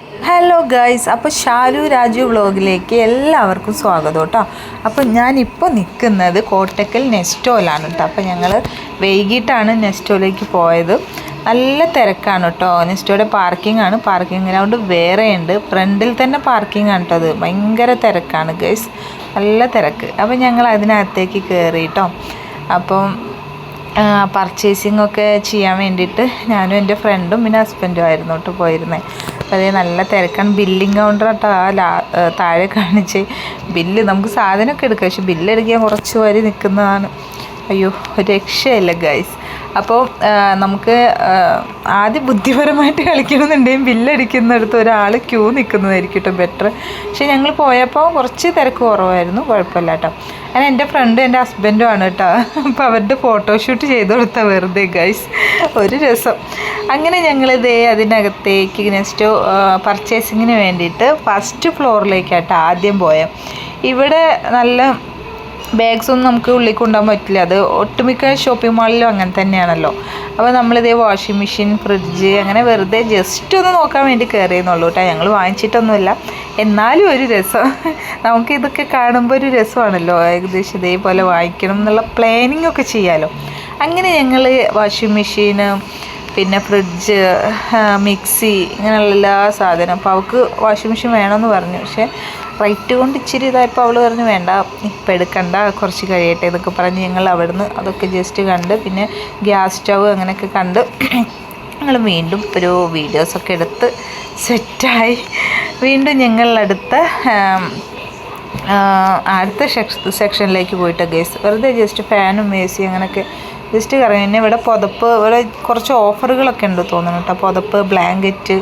Hello guys, അപ്പോൾ ഷാലു രാജു വ്ളോഗിലേക്ക് എല്ലാവർക്കും സ്വാഗതം കേട്ടോ. അപ്പോൾ ഞാനിപ്പോൾ നിൽക്കുന്നത് കോട്ടക്കൽ നെസ്റ്റോയിലാണ് കേട്ടോ. അപ്പോൾ ഞങ്ങൾ വൈകിട്ടാണ് നെസ്റ്റോയിലേക്ക് പോയത്. നല്ല തിരക്കാണ് കേട്ടോ. നെസ്റ്റോയുടെ പാർക്കിംഗ് ആണ്. പാർക്കിംഗ് ഗ്രൗണ്ട് വേറെ ഉണ്ട്. ഫ്രണ്ടിൽ തന്നെ പാർക്കിംഗ് ആണ് കേട്ടോ. അത് ഭയങ്കര തിരക്കാണ് ഗൈസ്, നല്ല തിരക്ക്. അപ്പോൾ ഞങ്ങൾ അതിനകത്തേക്ക് കയറി കേട്ടോ. അപ്പം പർച്ചേസിംഗ് ഒക്കെ ചെയ്യാൻ വേണ്ടിയിട്ട് ഞാനും എൻ്റെ ഫ്രണ്ടും പിന്നെ ഹസ്ബൻഡും ആയിരുന്നു കേട്ടോ പോയിരുന്നത്. അപ്പോൾ അതേ നല്ല തിരക്കാണ്. ബില്ലിങ് കൗണ്ടർ കേട്ടോ താഴെ കാണിച്ച് ബില്ല് നമുക്ക് സാധനമൊക്കെ എടുക്കാം, പക്ഷെ ബില്ലടിക്കാൻ കുറച്ച് വരി നിൽക്കുന്നതാണ്. അയ്യോ, രക്ഷയില്ല ഗൈസ്. അപ്പോൾ നമുക്ക് ആദ്യം ബുദ്ധിപരമായിട്ട് കളിക്കണമെന്നുണ്ടെങ്കിൽ ബില്ലടിക്കുന്നിടത്ത് ഒരാൾ ക്യൂ നിൽക്കുന്നതായിരിക്കും കേട്ടോ ബെറ്റർ. പക്ഷേ ഞങ്ങൾ പോയപ്പോൾ കുറച്ച് തിരക്ക് കുറവായിരുന്നു, കുഴപ്പമില്ല കേട്ടോ. അങ്ങനെ എൻ്റെ ഫ്രണ്ടും എൻ്റെ ഹസ്ബൻഡും ആണ് കേട്ടോ. അപ്പോൾ അവരുടെ ഫോട്ടോഷൂട്ട് ചെയ്ത് കൊടുത്താൽ വെറുതെ ഗൈസ്, ഒരു രസം. അങ്ങനെ ഞങ്ങളിതേ അതിനകത്തേക്ക് നെക്സ്റ്റ് പർച്ചേസിങ്ങിന് വേണ്ടിയിട്ട് ഫസ്റ്റ് ഫ്ലോറിലേക്കാട്ടോ ആദ്യം പോയത്. ഇവിടെ നല്ല ബാഗ്സൊന്നും നമുക്ക് ഉള്ളിൽ കൊണ്ടുപോകാൻ പറ്റില്ല. അത് ഒട്ടുമിക്ക ഷോപ്പിംഗ് മാളിലും അങ്ങനെ തന്നെയാണല്ലോ. അപ്പോൾ നമ്മളിതേ വാഷിംഗ് മെഷീൻ, ഫ്രിഡ്ജ് അങ്ങനെ വെറുതെ ജസ്റ്റ് ഒന്ന് നോക്കാൻ വേണ്ടി കയറിയെന്നുള്ളൂ കേട്ടോ. ഞങ്ങൾ വാങ്ങിച്ചിട്ടൊന്നുമില്ല, എന്നാലും ഒരു രസം. നമുക്ക് ഇതൊക്കെ കാണുമ്പോൾ ഒരു രസമാണല്ലോ, ഏകദേശം ഇതേപോലെ വാങ്ങിക്കണം എന്നുള്ള പ്ലാനിങ് ഒക്കെ ചെയ്യാമല്ലോ. അങ്ങനെ ഞങ്ങൾ വാഷിംഗ് മെഷീന്, പിന്നെ ഫ്രിഡ്ജ്, മിക്സി ഇങ്ങനെയുള്ള എല്ലാ സാധനം. അപ്പോൾ അവൾക്ക് വാഷിംഗ് മെഷീൻ വേണമെന്ന് പറഞ്ഞു, പക്ഷേ റേറ്റ് കൊണ്ട് ഇച്ചിരി ഇതായപ്പോൾ അവൾ പറഞ്ഞു വേണ്ട ഇപ്പം എടുക്കണ്ട, കുറച്ച് കഴിയട്ടെ എന്നൊക്കെ പറഞ്ഞ് ഞങ്ങൾ അവിടുന്ന് അതൊക്കെ ജസ്റ്റ് കണ്ട്, പിന്നെ ഗ്യാസ് സ്റ്റവ് അങ്ങനെയൊക്കെ കണ്ട് ഞങ്ങൾ വീണ്ടും ഒരു വീഡിയോസൊക്കെ എടുത്ത് സെറ്റായി വീണ്ടും ഞങ്ങൾ അടുത്ത സെക്ഷനിലേക്ക് പോയിട്ട് ഗേസ് വെറുതെ ജസ്റ്റ് ഫാനും എ സി അങ്ങനെയൊക്കെ ജസ്റ്റ് കറങ്ങി. പിന്നെ ഇവിടെ പുതപ്പ്, ഇവിടെ കുറച്ച് ഓഫറുകളൊക്കെ ഉണ്ട് തോന്നുന്നു കേട്ടോ. പുതപ്പ്, ബ്ലാങ്കറ്റ്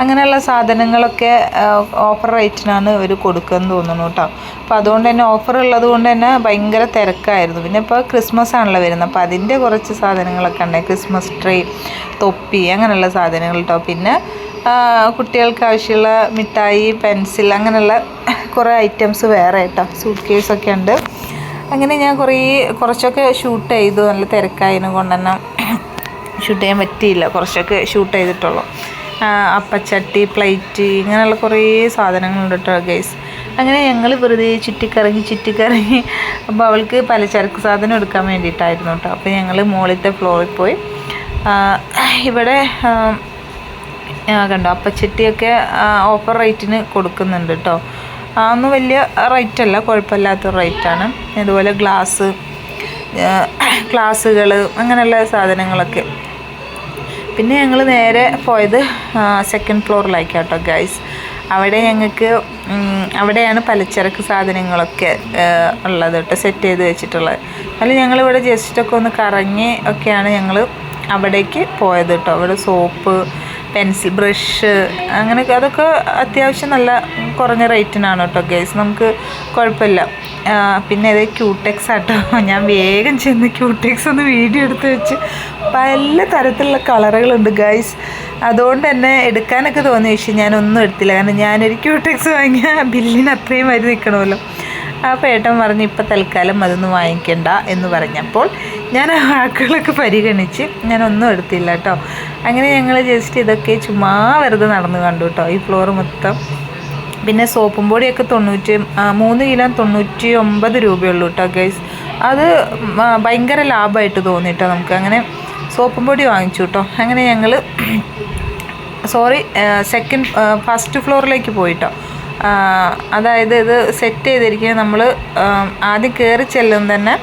അങ്ങനെയുള്ള സാധനങ്ങളൊക്കെ ഓഫർ റേറ്റിനാണ് ഇവർ കൊടുക്കുകയെന്ന് തോന്നുന്നു കേട്ടോ. അപ്പോൾ അതുകൊണ്ട് തന്നെ ഓഫർ ഉള്ളത് കൊണ്ട് തന്നെ ഭയങ്കര തിരക്കായിരുന്നു. പിന്നെ ഇപ്പോൾ ക്രിസ്മസ് ആണല്ലോ വരുന്നത്, അപ്പോൾ അതിൻ്റെ കുറച്ച് സാധനങ്ങളൊക്കെ ഉണ്ട്. ക്രിസ്മസ് ട്രീ, തൊപ്പി അങ്ങനെയുള്ള സാധനങ്ങൾ കേട്ടോ. പിന്നെ കുട്ടികൾക്ക് ആവശ്യമുള്ള മിഠായി, പെൻസിൽ അങ്ങനെയുള്ള കുറേ ഐറ്റംസ് വേറെ കേട്ടോ. സൂട്ട് കേസൊക്കെ ഉണ്ട്. അങ്ങനെ ഞാൻ കുറച്ചൊക്കെ ഷൂട്ട് ചെയ്തു. നല്ല തിരക്കായതിനെ കൊണ്ട് തന്നെ ഷൂട്ട് ചെയ്യാൻ പറ്റിയില്ല, കുറച്ചൊക്കെ ഷൂട്ട് ചെയ്തിട്ടുള്ളൂ. അപ്പച്ചട്ടി, പ്ലേറ്റ് ഇങ്ങനെയുള്ള കുറേ സാധനങ്ങളുണ്ട് കേട്ടോ ഗൈസ്. അങ്ങനെ ഞങ്ങൾ വെറുതെ ചുറ്റിക്കറങ്ങി. അപ്പോൾ അവൾക്ക് പലചരക്ക് സാധനം എടുക്കാൻ വേണ്ടിയിട്ടായിരുന്നു കേട്ടോ. അപ്പോൾ ഞങ്ങൾ മുകളിലത്തെ ഫ്ലോറിൽ പോയി. ഇവിടെ കണ്ടോ അപ്പച്ചട്ടിയൊക്കെ ഓഫർ റേറ്റിന് കൊടുക്കുന്നുണ്ട് കേട്ടോ. ഒന്നും വലിയ റേറ്റല്ല, കുഴപ്പമില്ലാത്ത റേറ്റാണ്. ഇതുപോലെ ഗ്ലാസ്സുകൾ അങ്ങനെയുള്ള സാധനങ്ങളൊക്കെ. പിന്നെ ഞങ്ങൾ നേരെ പോയത് സെക്കൻഡ് ഫ്ലോറിലേക്കാട്ടോ ഗൈസ്. അവിടെയാണ് പലചരക്ക് സാധനങ്ങളൊക്കെ ഉള്ളത് കേട്ടോ, സെറ്റ് ചെയ്ത് വെച്ചിട്ടുള്ളത്. അതിൽ ഞങ്ങളിവിടെ ജസ്റ്റൊക്കെ ഒന്ന് കറങ്ങി ഒക്കെയാണ് ഞങ്ങൾ അവിടേക്ക് പോയത് കേട്ടോ. അവിടെ സോപ്പ്, പെൻസിൽ, ബ്രഷ് അങ്ങനെയൊക്കെ അതൊക്കെ അത്യാവശ്യം നല്ല കുറഞ്ഞ റേറ്റിനാണ് കേട്ടോ ഗൈസ്, നമുക്ക് കുഴപ്പമില്ല. പിന്നെ അത് ക്യൂടെക്സ് ആട്ടോ. ഞാൻ വേഗം ചെന്ന് ക്യൂടെക്സ് ഒന്ന് വീഡിയോ എടുത്ത് വെച്ച് പല തരത്തിലുള്ള കളറുകളുണ്ട് ഗൈസ്. അതുകൊണ്ട് തന്നെ എടുക്കാനൊക്കെ തോന്നി, പക്ഷേ ഞാനൊന്നും എടുത്തില്ല. കാരണം ഞാനൊരു ക്യൂടെക്സ് വാങ്ങിയാൽ ബില്ലിന് അത്രയും വരി നിൽക്കണമല്ലോ. അപ്പോൾ ഏട്ടൻ പറഞ്ഞ് ഇപ്പം തൽക്കാലം അതൊന്നും വാങ്ങിക്കണ്ട എന്ന് പറഞ്ഞപ്പോൾ ഞാൻ ആ വാക്കുകളൊക്കെ പരിഗണിച്ച് ഞാനൊന്നും എടുത്തില്ല കേട്ടോ. അങ്ങനെ ഞങ്ങൾ ജസ്റ്റ് ഇതൊക്കെ ചുമ്മാ വെറുതെ നടന്ന് കണ്ടു കേട്ടോ, ഈ ഫ്ലോർ മൊത്തം. പിന്നെ സോപ്പും പൊടിയൊക്കെ 3 കിലോ 99 രൂപയുള്ളൂ കേട്ടോ ഗൈസ്. അത് ഭയങ്കര ലാഭമായിട്ട് തോന്നിട്ടോ നമുക്ക്. അങ്ങനെ സോപ്പും പൊടി വാങ്ങിച്ചു കേട്ടോ. അങ്ങനെ ഞങ്ങൾ ഫസ്റ്റ് ഫ്ലോറിലേക്ക് പോയിട്ടോ. അതായത് ഇത് സെറ്റ് ചെയ്തിരിക്കുന്നത് നമ്മൾ ആദ്യം കയറി ചെല്ലും തന്നെ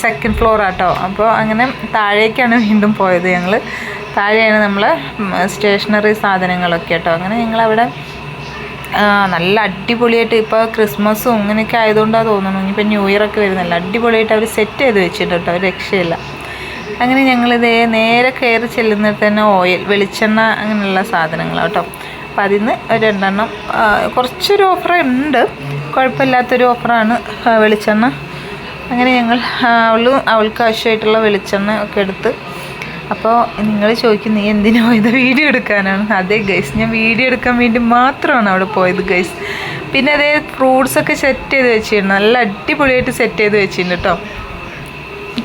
സെക്കൻഡ് ഫ്ലോറാട്ടോ. അപ്പോൾ അങ്ങനെ താഴേക്കാണ് വീണ്ടും പോയത് ഞങ്ങൾ. താഴെയാണ് നമ്മൾ സ്റ്റേഷനറി സാധനങ്ങളൊക്കെ കേട്ടോ. അങ്ങനെ ഞങ്ങളവിടെ നല്ല അടിപൊളിയായിട്ട്, ഇപ്പോൾ ക്രിസ്മസും ഇങ്ങനെയൊക്കെ ആയതുകൊണ്ടാണ് തോന്നുന്നു, ഇനിയിപ്പോൾ ന്യൂ ഇയർ ഒക്കെ വരുന്നല്ലോ, അടിപൊളിയായിട്ട് അവർ സെറ്റ് ചെയ്ത് വെച്ചിട്ട് കേട്ടോ, ഒരു രക്ഷയില്ല. അങ്ങനെ ഞങ്ങളിതേ നേരെ കയറി ചെല്ലുന്നിടത്ത് തന്നെ ഓയിൽ, വെളിച്ചെണ്ണ അങ്ങനെയുള്ള സാധനങ്ങളാണ് കേട്ടോ. അപ്പോൾ അതിന് 2 എണ്ണം കുറച്ചൊരു ഓഫർ ഉണ്ട്, കുഴപ്പമില്ലാത്തൊരു ഓഫറാണ് വെളിച്ചെണ്ണ. അങ്ങനെ ഞങ്ങൾ അവൾക്ക് ആവശ്യമായിട്ടുള്ള വെളിച്ചെണ്ണ ഒക്കെ എടുത്ത്. അപ്പോൾ നിങ്ങൾ ചോദിക്കും നീ എന്തിനാ പോയത്, വീഡിയോ എടുക്കാനാണ്? അതെ ഗൈസ്, ഞാൻ വീഡിയോ എടുക്കാൻ വേണ്ടി മാത്രമാണ് അവിടെ പോയത് ഗൈസ്. പിന്നെ അതേ ഫ്രൂട്ട്സൊക്കെ സെറ്റ് ചെയ്ത് വെച്ചിട്ടുണ്ട്, നല്ല അടിപൊളിയായിട്ട് സെറ്റ് ചെയ്ത് വെച്ചിട്ടുണ്ട് കേട്ടോ.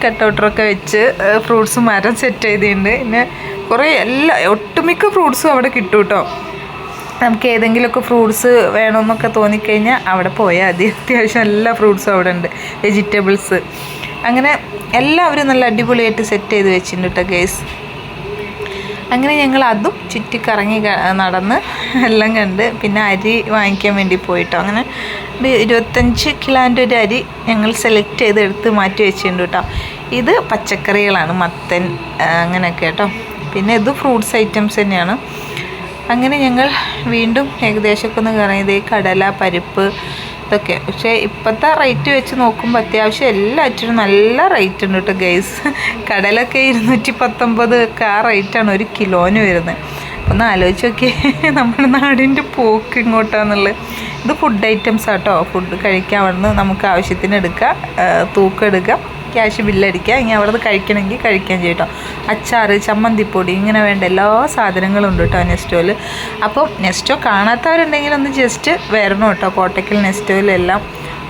കട്ടൗട്ടറൊക്കെ വെച്ച് ഫ്രൂട്ട്സ് മരം സെറ്റ് ചെയ്തിട്ടുണ്ട്. പിന്നെ കുറേ ഒട്ടുമിക്ക ഫ്രൂട്ട്സും അവിടെ കിട്ടും കേട്ടോ. നമുക്ക് ഏതെങ്കിലുമൊക്കെ ഫ്രൂട്ട്സ് വേണമെന്നൊക്കെ തോന്നിക്കഴിഞ്ഞാൽ അവിടെ പോയാൽ മതി. അത്യാവശ്യം എല്ലാ ഫ്രൂട്ട്സും അവിടെ ഉണ്ട്, വെജിറ്റബിൾസ്, അങ്ങനെ എല്ലാവരും നല്ല അടിപൊളിയായിട്ട് സെറ്റ് ചെയ്ത് വെച്ചിട്ടുണ്ട് കേട്ടോ ഗൈസ്. അങ്ങനെ ഞങ്ങൾ അതും ചുറ്റിക്കറങ്ങി നടന്ന് എല്ലാം കണ്ട് പിന്നെ അരി വാങ്ങിക്കാൻ വേണ്ടി പോയിട്ടോ. അങ്ങനെ ഒരു 25 കിലോൻ്റെ ഒരു അരി ഞങ്ങൾ സെലക്ട് ചെയ്ത് എടുത്ത് മാറ്റി വെച്ചിട്ടുണ്ട് കേട്ടോ. ഇത് പച്ചക്കറികളാണ്, മത്തൻ അങ്ങനെയൊക്കെ കേട്ടോ. പിന്നെ ഇത് ഫ്രൂട്ട്സ് ഐറ്റംസ് തന്നെയാണ്. അങ്ങനെ ഞങ്ങൾ വീണ്ടും ഏകദേശമൊക്കെ ഒന്ന് കറങ്ങിയത് കടല, പരിപ്പ് ഇതൊക്കെ. പക്ഷേ ഇപ്പോഴത്തെ റേറ്റ് വെച്ച് നോക്കുമ്പോൾ അത്യാവശ്യം എല്ലാറ്റിനും നല്ല റേറ്റ് ഉണ്ട് കേട്ടോ ഗൈസ്. കടലൊക്കെ 219 ഒക്കെ ആ റേറ്റാണ് 1 കിലോന് വരുന്നത്. ഒന്ന് ആലോചിച്ച് നോക്കിയേ നമ്മുടെ നാടിൻ്റെ പോക്ക് ഇങ്ങോട്ടാന്നുള്ളത്. ഇത് ഫുഡ് ഐറ്റംസ് ആട്ടോ. ഫുഡ് കഴിക്കാൻ വന്ന് നമുക്ക് ആവശ്യത്തിന് എടുക്കുക, തൂക്കം എടുക്കുക, ക്യാഷ് ബില്ലടിക്കുക. ഇനി അവിടെ നിന്ന് കഴിക്കണമെങ്കിൽ കഴിക്കാൻ ചെയ്യും കേട്ടോ. അച്ചാറ്, ചമ്മന്തിപ്പൊടി, ഇങ്ങനെ വേണ്ട എല്ലാ സാധനങ്ങളും ഉണ്ട് കേട്ടോ നെസ്റ്റോയിൽ. അപ്പം നെസ്റ്റോ കാണാത്തവരുണ്ടെങ്കിൽ ഒന്ന് ജസ്റ്റ് വരണം കേട്ടോ. കോട്ടക്കൽ നെസ്റ്റോയിലെല്ലാം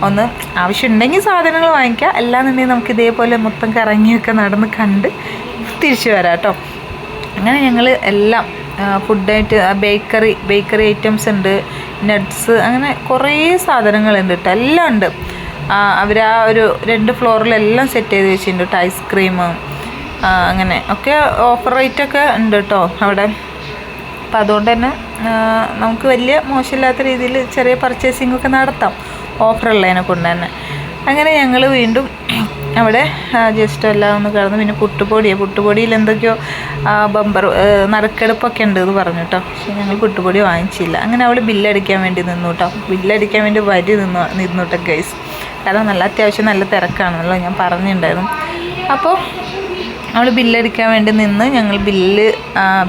ഒന്ന് ആവശ്യമുണ്ടെങ്കിൽ സാധനങ്ങൾ വാങ്ങിക്കുക. അല്ലാന്നുണ്ടെങ്കിൽ നമുക്ക് ഇതേപോലെ മൊത്തം കറങ്ങിയൊക്കെ നടന്ന് കണ്ട് തിരിച്ചു വരാം കേട്ടോ. അങ്ങനെ ഞങ്ങൾ എല്ലാം ഫുഡായിട്ട് ബേക്കറി ഐറ്റംസ് ഉണ്ട്, നട്ട്സ്, അങ്ങനെ കുറേ സാധനങ്ങളുണ്ട് കേട്ടോ. എല്ലാം ഉണ്ട്. അവർ ആ ഒരു 2 ഫ്ലോറിലെല്ലാം സെറ്റ് ചെയ്ത് വെച്ചിട്ടുണ്ട് കേട്ടോ. ഐസ്ക്രീം അങ്ങനെ ഒക്കെ ഓഫർ റേറ്റൊക്കെ ഉണ്ട് കേട്ടോ അവിടെ. അപ്പം അതുകൊണ്ട് തന്നെ നമുക്ക് വലിയ മോശമില്ലാത്ത രീതിയിൽ ചെറിയ പർച്ചേസിംഗ് ഒക്കെ നടത്താം ഓഫറുള്ളതിനെ കൊണ്ട് തന്നെ. അങ്ങനെ ഞങ്ങൾ വീണ്ടും അവിടെ ജസ്റ്റ് എല്ലാം ഒന്ന് കിടന്നു. പിന്നെ പുട്ടുപൊടിയിൽ എന്തൊക്കെയോ നറുക്കെടുപ്പൊക്കെ ഉണ്ട് എന്ന് പറഞ്ഞു കേട്ടോ. പക്ഷെ ഞങ്ങൾ പുട്ടുപൊടി വാങ്ങിച്ചില്ല. അങ്ങനെ അവൾ ബില്ലടിക്കാൻ വേണ്ടി നിന്നു കേട്ടോ. ബില്ലടിക്കാൻ വേണ്ടി വരി നിന്നു കേട്ടോ ഗൈസ്. കാരണം അത്യാവശ്യം നല്ല തിരക്കാണല്ലോ, ഞാൻ പറഞ്ഞിട്ടുണ്ടായിരുന്നു. അപ്പോൾ അവൾ ബില്ലടിക്കാൻ വേണ്ടി നിന്ന് ഞങ്ങൾ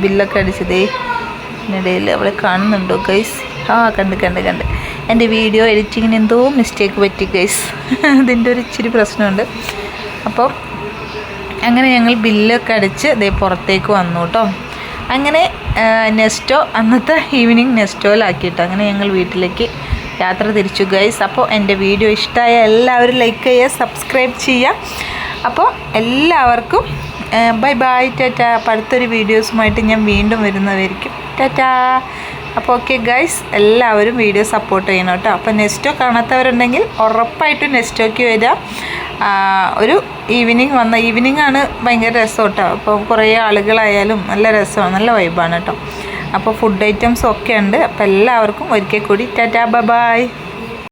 ബില്ലൊക്കെ അടിച്ചതേ ഇതിനിടയിൽ അവളെ കാണുന്നുണ്ടോ ഗൈസ്? കണ്ട് എൻ്റെ വീഡിയോ എഡിറ്റിങ്ങിന് എന്തോ മിസ്റ്റേക്ക് പറ്റി ഗൈസ്. അതിൻ്റെ ഒരു ഇച്ചിരി പ്രശ്നമുണ്ട്. അപ്പോൾ അങ്ങനെ ഞങ്ങൾ ബില്ലൊക്കെ അടിച്ച് പുറത്തേക്ക് വന്നു കേട്ടോ. അങ്ങനെ നെസ്റ്റോ അന്നത്തെ ഈവനിങ് നെസ്റ്റോയിലാക്കിയിട്ട് അങ്ങനെ ഞങ്ങൾ വീട്ടിലേക്ക് യാത്ര തിരിച്ചു ഗൈസ്. അപ്പോൾ എൻ്റെ വീഡിയോ ഇഷ്ടമായ എല്ലാവരും ലൈക്ക് ചെയ്യുക, സബ്സ്ക്രൈബ് ചെയ്യുക. അപ്പോൾ എല്ലാവർക്കും ബൈ ബൈ, ടാറ്റാ. അപ്പോൾ അടുത്തൊരു വീഡിയോസുമായിട്ട് ഞാൻ വീണ്ടും വരുന്നതായിരിക്കും. ടാറ്റാ. അപ്പോൾ ഓക്കെ ഗൈസ്, എല്ലാവരും വീഡിയോ സപ്പോർട്ട് ചെയ്യണം കേട്ടോ. അപ്പോൾ നെസ്റ്റോ കാണാത്തവരുണ്ടെങ്കിൽ ഉറപ്പായിട്ടും നെസ്റ്റോയ്ക്ക് വരിക. ഒരു ഈവനിങ് ആണ് ഭയങ്കര രസം കേട്ടോ. അപ്പോൾ കുറേ ആളുകളായാലും നല്ല രസമാണ്, നല്ല വൈബാണ് കേട്ടോ. അപ്പോൾ ഫുഡ് ഐറ്റംസ് ഒക്കെ ഉണ്ട്. അപ്പോൾ എല്ലാവർക്കും ഒരിക്കൽ കൂടി ടാറ്റാ ബൈ ബൈ.